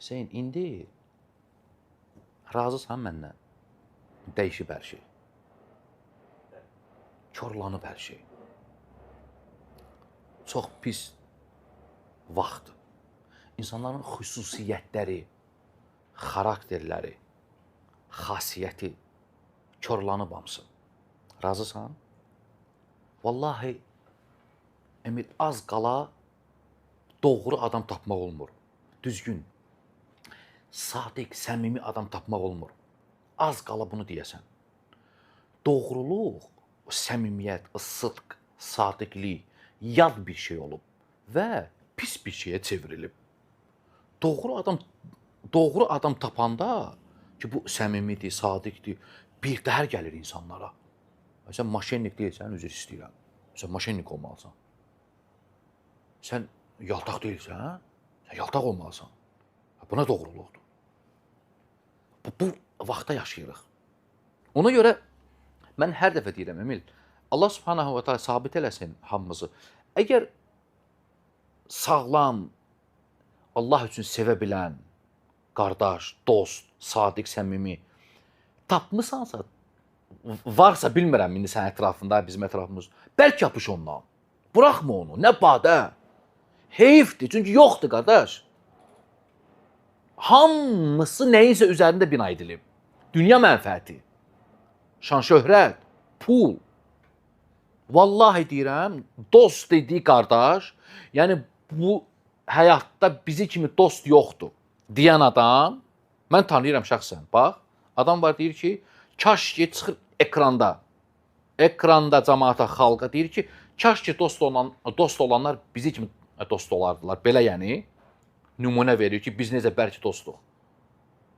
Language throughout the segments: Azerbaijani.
Hüseyn, indi razısan məndən? Dəyişib hər şey. Korlanıb hər şey. Çox pis vaxt. İnsanların xüsusiyyətləri, xarakterləri, xasiyyəti korlanıb hamısı. Razısan? Vallahi, Emil, az qala doğru adam tapmaq olmur. Düzgün, sadiq, səmimi adam tapmaq olmur. Az qala bunu deyəsən. Doğruluq, səmimiyyət, sıdq, sadiqlik yad bir şey olub və pis bir şeyə çevrilib. Doğru adam tapanda ki, bu səmimidir, sadiqdir, bir dəhər gəlir insanlara. Sən maşennik deyilsən, üzr istəyirəm. Sən maşennik olmalısan. Sən yaltaq deyilsən, sən yaltaq olmalısan. Buna doğruluqdur. Bu vaxtda yaşayırıq. Ona görə mən hər dəfə deyirəm, Emil, Allah subhanahu wa ta'ala sabit eləsin hamımızı. Əgər sağlam, Allah üçün sevə bilən, qardaş, dost, sadiq, səmimi tapmısansa, varsa bilmirəm indi sənin ətrafında, bizim ətrafımız, bəlkə yapış ondan. Buraxma onu, nə badə. Heyifdir, çünki yoxdur, qardaş. Hamısı nəyinsə üzərində bina edilib. Dünya mənfəəti, şan-şöhrət, pul. Vallahi deyirəm, dost dediyi qardaş, yəni bu həyatda bizi kimi dost yoxdur deyən adam, mən tanıyıram şəxsən. Bax, adam var deyir ki, kaş ki çıxır ekranda cəmaata, xalqa deyir ki, kaş ki dost olanlar bizi kimi dost olardılar. Belə yəni, nümunə verir ki, biz necə bəlkə dostuq.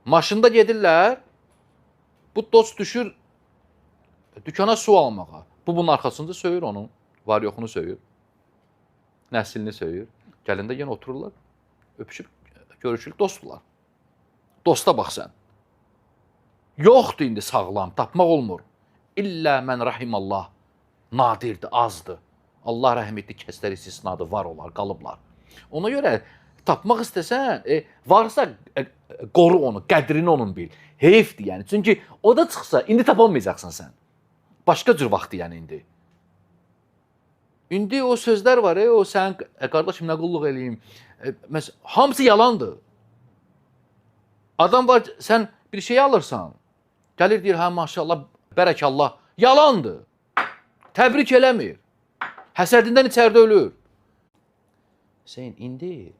Maşında gedirlər, bu dost düşür dükana su almağa. Bu bunun arxasında söyür onun, var yoxunu söyür, nəslini söyür. Gəlində yenə otururlar, öpüşüb, görüşürük, dostdular. Dosta bax sən. Yoxdur indi sağlam, tapmaq olmur. İllə mən rahimallah, nadirdir, azdır. Allah rəhm etdi, kəslər istisnadır, var olar, qalıblar. Ona görə tapmaq istəsən, varsa qoru onu, qədrini onun bil. Heyifdir yəni, çünki o da çıxsa, indi tapamayacaqsan sən. Başqa cür vaxtdır yəni indi. İndi o sözlər var, o sən, qardaşım, nə qulluq eləyim, hamısı yalandır. Adam var, sən bir şey alırsan, gəlir deyir, hə, maşallah, bərəkallah, yalandır. Təbrik eləmir. Həsədindən içəridə ölür. Hüseyn, indi